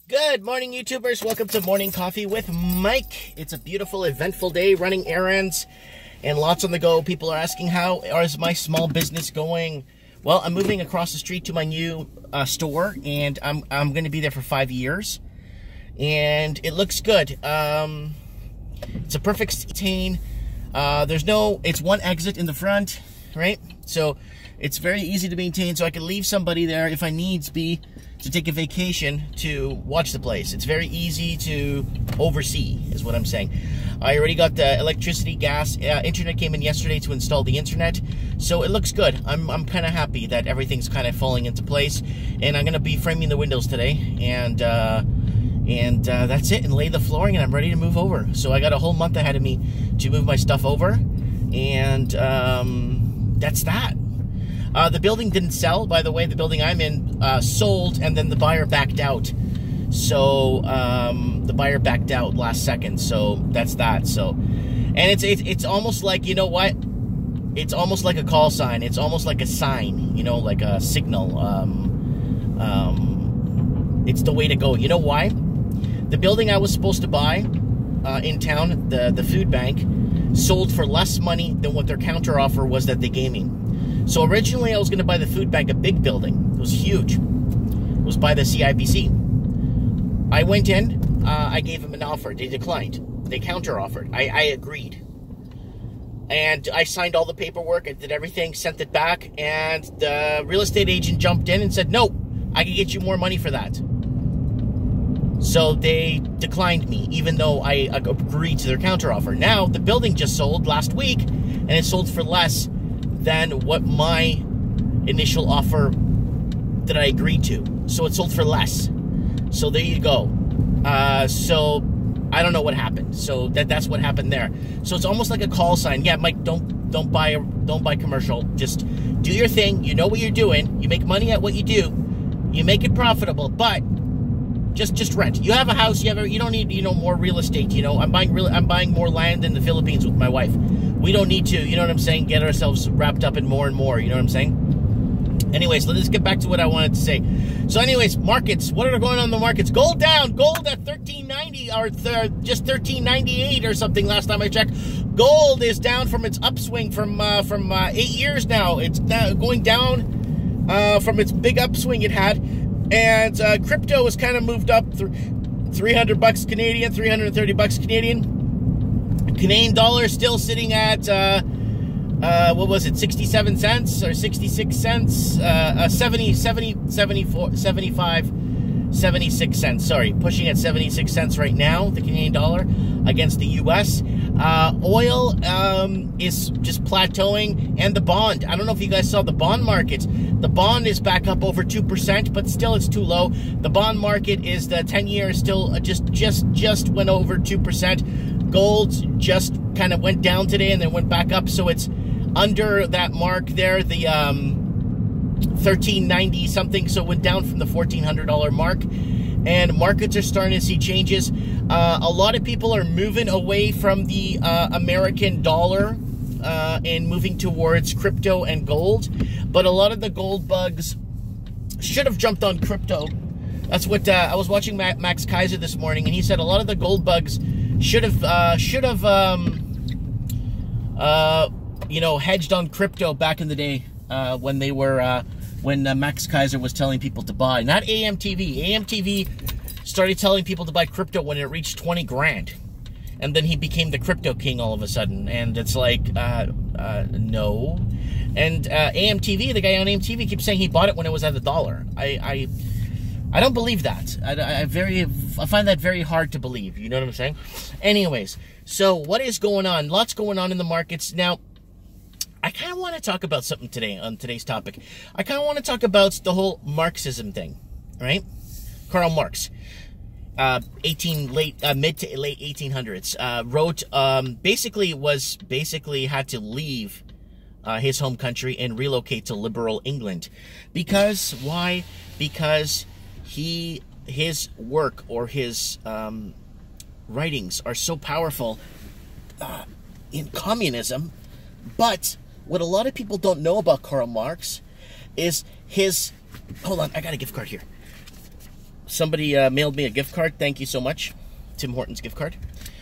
Good morning, YouTubers. Welcome to Morning Coffee with Mike. It's a beautiful, eventful day, running errands and lots on the go. People are asking, how is my small business going? Well, I'm moving across the street to my new store, and I'm going to be there for 5 years. And it looks good. It's a perfect stain. It's one exit in the front, right? So it's very easy to maintain, so I can leave somebody there if I needs be to take a vacation to watch the place. It's very easy to oversee, is what I'm saying. I already got the electricity, gas, internet came in yesterday to install the internet, so it looks good. I'm kind of happy that everything's kind of falling into place, and I'm gonna be framing the windows today, and that's it, and lay the flooring, and I'm ready to move over. So I got a whole month ahead of me to move my stuff over, and that's that. The building didn't sell, by the way. The building I'm in sold, and then the buyer backed out. So the buyer backed out last second. So that's that. So, and it's almost like, you know what? It's almost like a call sign. It's almost like a sign. You know, like a signal. It's the way to go. You know why? The building I was supposed to buy in town, the food bank, sold for less money than what their counter offer was that they gave me. So originally I was going to buy the food bank, a big building. It was huge. It was by the CIBC. I went in, I gave them an offer. They declined. They counter-offered. I agreed. And I signed all the paperwork. I did everything, sent it back. And the real estate agent jumped in and said, no, I can get you more money for that. So they declined me, even though I agreed to their counter-offer. Now, the building just sold last week, and it sold for less than what my initial offer that I agreed to. So it sold for less. So there you go. So I don't know what happened. So that's what happened there. So it's almost like a call sign. Yeah, Mike, don't buy commercial. Just do your thing. You know what you're doing. You make money at what you do. You make it profitable, but just rent. You have a house. You don't need more real estate. I'm buying more land in the Philippines with my wife. We don't need to, you know what I'm saying, get ourselves wrapped up in more and more, you know what I'm saying? Anyways, let's get back to what I wanted to say. So anyways, markets, what are going on in the markets? Gold down, gold at 1390 or just 1398 or something last time I checked. Gold is down from its upswing from 8 years now. It's now going down from its big upswing it had. And crypto has kind of moved up $300 Canadian, 330 bucks Canadian. Canadian dollar still sitting at, what was it, 67 cents or 66 cents? 76 cents, sorry. Pushing at 76 cents right now, the Canadian dollar against the U.S. Oil is just plateauing, and the bond. I don't know if you guys saw the bond market. The bond is back up over 2%, but still it's too low. The bond market is, the 10-year is still just went over 2%. Gold just kind of went down today and then went back up, so it's under that mark there, the 1390 something, so it went down from the $1,400 mark. And markets are starting to see changes. A lot of people are moving away from the American dollar and moving towards crypto and gold, but a lot of the gold bugs should have jumped on crypto. That's what I was watching Max Kaiser this morning, and he said a lot of the gold bugs should have hedged on crypto back in the day when they were when Max Kaiser was telling people to buy. Not AMTV. AMTV started telling people to buy crypto when it reached 20 grand, and then he became the crypto king all of a sudden. And it's like no. And AMTV, the guy on AMTV, keeps saying he bought it when it was at $1. I don't believe that. I find that very hard to believe. You know what I'm saying? Anyways, so what is going on? Lots going on in the markets. Now, I kind of want to talk about something today on today's topic. I kind of want to talk about the whole Marxism thing, right? Karl Marx, mid to late 1800s, wrote, basically had to leave his home country and relocate to liberal England. Because, why? Because his work or his writings are so powerful in communism. But what a lot of people don't know about Karl Marx is his... Hold on, I got a gift card here. somebody mailed me a gift card. Thank you so much. Tim Hortons gift card.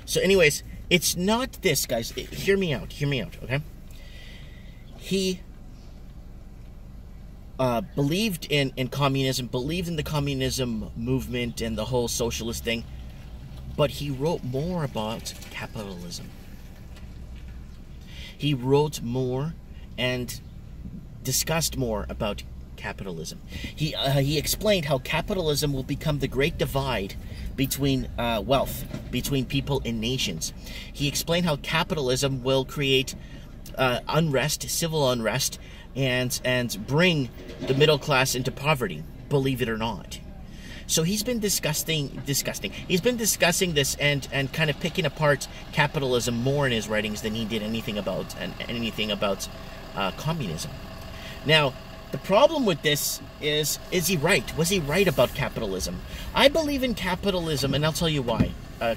So anyways, it's not this, guys. Hear me out, okay? He believed in communism, believed in the communism movement and the whole socialist thing, but he wrote more about capitalism. He wrote more and discussed more about capitalism. He explained how capitalism will become the great divide between wealth, between people and nations. He explained how capitalism will create unrest, civil unrest, and bring the middle class into poverty, believe it or not. So he's been discussing this and kind of picking apart capitalism more in his writings than he did anything about communism. Now, the problem with this is he right? Was he right about capitalism? I believe in capitalism, and I'll tell you why.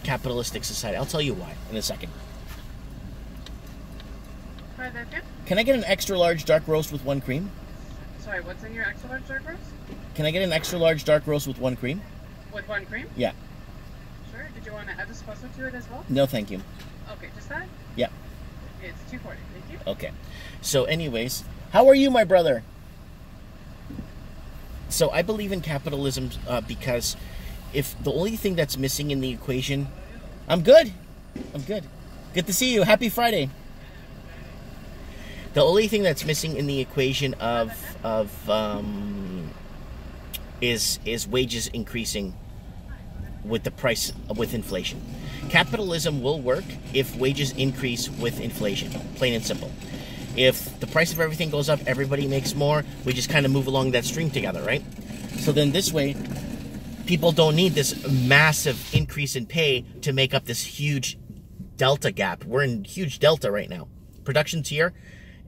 Capitalistic society. I'll tell you why in a second. Can I get an extra large dark roast with 1 cream? Sorry, what's in your extra large dark roast? Can I get an extra large dark roast with 1 cream? With 1 cream? Yeah. Sure. Did you want to add espresso to it as well? No, thank you. Okay, just that? Yeah. It's $2.40. Thank you. Okay. So anyways, how are you, my brother? So I believe in capitalism because if the only thing that's missing in the equation... I'm good. Good to see you. Happy Friday. The only thing that's missing in the equation is wages increasing with the price with inflation. Capitalism will work if wages increase with inflation, plain and simple. If the price of everything goes up, everybody makes more. We just kind of move along that stream together, right? So then this way, people don't need this massive increase in pay to make up this huge delta gap. We're in huge delta right now. Production's here.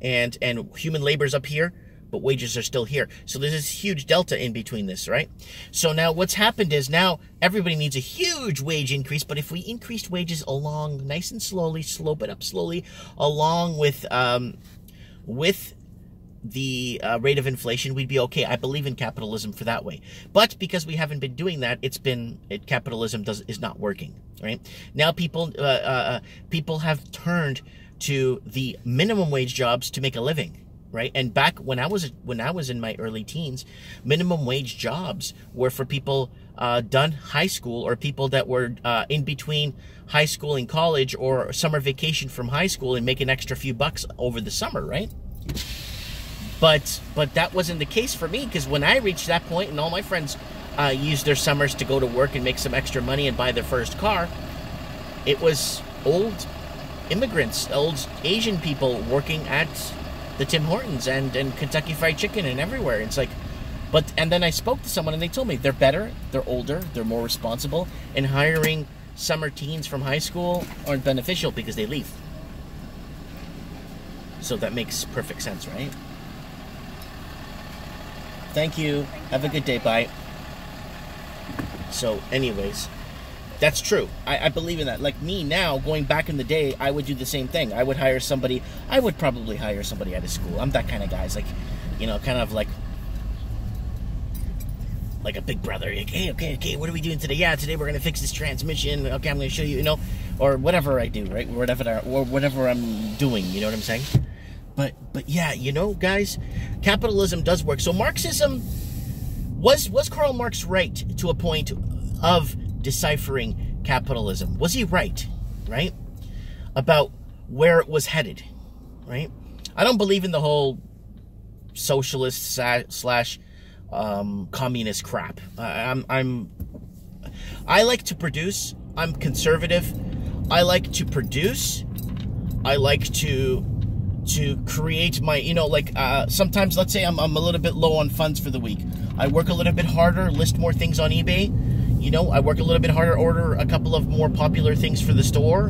And human labor's up here, but wages are still here. So there's this huge delta in between this, right? So now what's happened is now everybody needs a huge wage increase, but if we increased wages along nice and slowly, slope it up slowly, along with the rate of inflation, we'd be okay. I believe in capitalism for that way. But because we haven't been doing that, capitalism is not working, right? Now people have turned to the minimum wage jobs to make a living, right? And back when I was in my early teens, minimum wage jobs were for people done high school or people that were in between high school and college or summer vacation from high school and make an extra few bucks over the summer, right? But that wasn't the case for me, because when I reached that point and all my friends used their summers to go to work and make some extra money and buy their first car, it was old immigrants, old Asian people working at the Tim Hortons and Kentucky Fried Chicken and everywhere. It's like, and then I spoke to someone and they told me they're better, they're older, they're more responsible, and hiring summer teens from high school aren't beneficial because they leave. So that makes perfect sense, right? Thank you. Have a good day. Bye. So anyways, that's true. I believe in that. Like me now, going back in the day, I would do the same thing. I would hire somebody. I would probably hire somebody out of school. I'm that kind of guy. It's like, kind of like a big brother. Like, hey, okay, what are we doing today? Yeah, today we're going to fix this transmission. Okay, I'm going to show you, or whatever I do, right? Whatever I'm doing, you know what I'm saying? But yeah, guys, capitalism does work. So Marxism, was Karl Marx right to a point of deciphering capitalism? Was he right about where it was headed, right? I don't believe in the whole socialist slash communist crap. I like to produce. I'm conservative. I like to produce. I like to create my, sometimes, let's say I'm a little bit low on funds for the week. I work a little bit harder, list more things on eBay. I work a little bit harder, order a couple of more popular things for the store,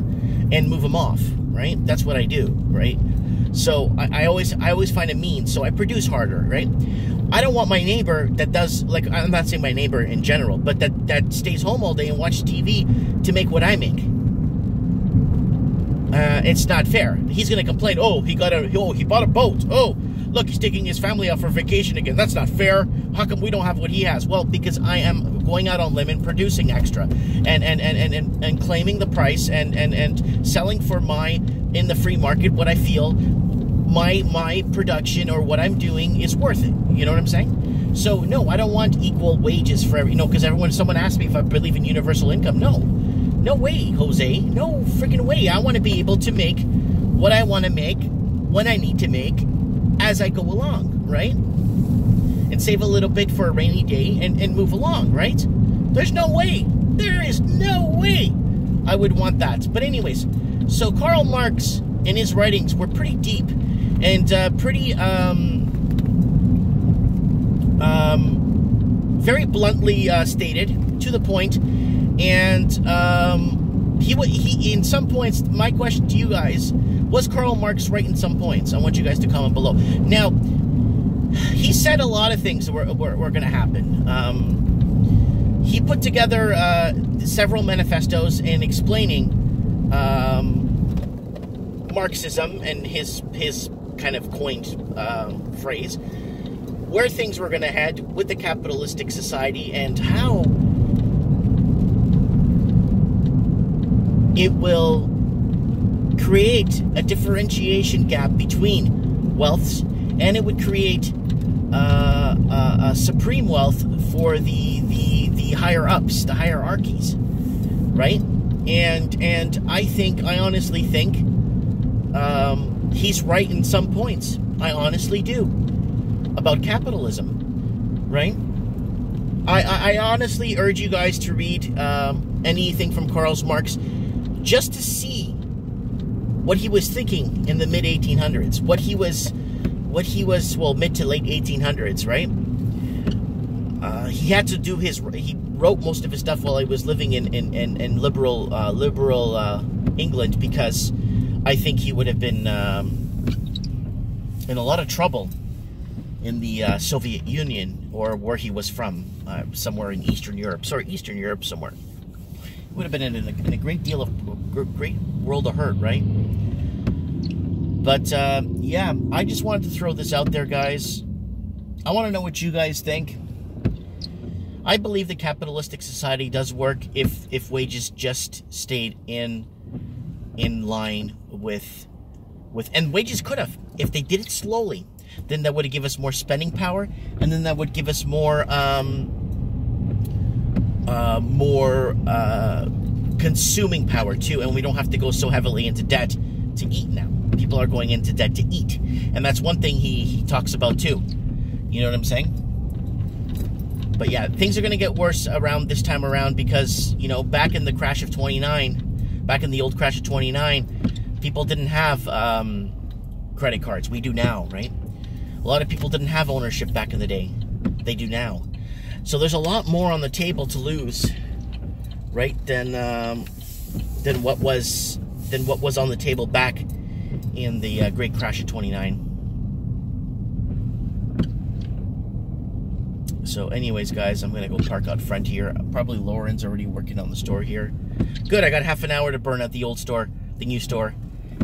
and move them off, right? That's what I do, right? So I always find a means, so I produce harder, right? I don't want my neighbor that does, I'm not saying my neighbor in general, but that stays home all day and watches TV to make what I make. It's not fair. He's gonna complain. Oh, he bought a boat. Oh, look, he's taking his family out for vacation again. That's not fair. How come we don't have what he has? Well, because I am going out on limb and producing extra and claiming the price and selling for in the free market what I feel my production or what I'm doing is worth it. You know what I'm saying? So no, I don't want equal wages for because someone asked me if I believe in universal income. No way, Jose. No freaking way. I want to be able to make what I want to make when I need to make as I go along, right? And save a little bit for a rainy day and move along, right? There is no way I would want that. But anyways, so Karl Marx in his writings were pretty deep and pretty very bluntly stated, to the point. And he in some points, my question to you guys, was Karl Marx right in some points? I want you guys to comment below. Now, he said a lot of things that were going to happen. He put together several manifestos in explaining Marxism and his kind of coined phrase, where things were going to head with the capitalistic society and how it will create a differentiation gap between wealths, and it would create a supreme wealth for the higher ups, the hierarchies, right? And I honestly think he's right in some points. I honestly do, about capitalism, right? I honestly urge you guys to read anything from Karl Marx just to see what he was thinking in the mid 1800s, what he was well, mid to late 1800s, right? He had to do he wrote most of his stuff while he was living in liberal England, because I think he would have been in a lot of trouble in the Soviet Union, or where he was from, somewhere in Eastern Europe. Sorry, Eastern Europe somewhere. He would have been in a great deal of great world of hurt, right? But yeah, I just wanted to throw this out there, guys. I want to know what you guys think. I believe the capitalistic society does work if wages just stayed in line with and wages could have, if they did it slowly. Then that would give us more spending power, and then that would give us more consuming power too, and we don't have to go so heavily into debt to eat now. People are going into debt to eat, and that's one thing he talks about too. You know what I'm saying? But yeah, things are going to get worse around this time around, because, you know, back in the crash of 29, back in the old crash of 29, people didn't have credit cards. We do now, right? A lot of people didn't have ownership back in the day. They do now. So there's a lot more on the table to lose, right? Than what was on the table back in the great crash of 29. So anyways, guys, I'm going to go park out front here. Probably Lauren's already working on the store here. Good, I got half an hour to burn at the old store, the new store.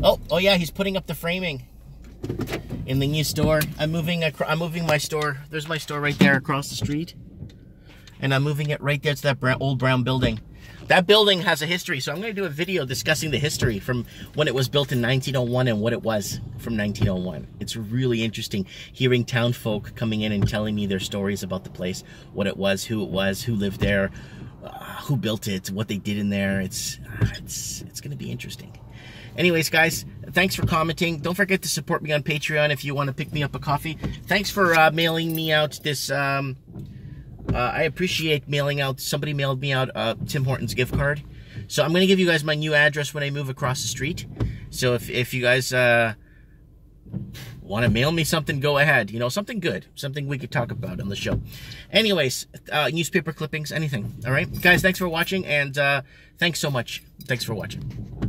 Oh yeah, he's putting up the framing in the new store. I'm moving my store. There's my store right there across the street. And I'm moving it right there to that old brown building. That building has a history, so I'm going to do a video discussing the history from when it was built in 1901 and what it was from 1901. It's really interesting hearing town folk coming in and telling me their stories about the place, what it was, who lived there, who built it, what they did in there. It's going to be interesting. Anyways, guys, thanks for commenting. Don't forget to support me on Patreon if you want to pick me up a coffee. Thanks for mailing me out this... I appreciate mailing out. Somebody mailed me out Tim Hortons gift card. So I'm going to give you guys my new address when I move across the street. So if you guys want to mail me something, go ahead. You know, something good. Something we could talk about on the show. Anyways, newspaper clippings, anything. All right? Guys, thanks for watching. And thanks so much. Thanks for watching.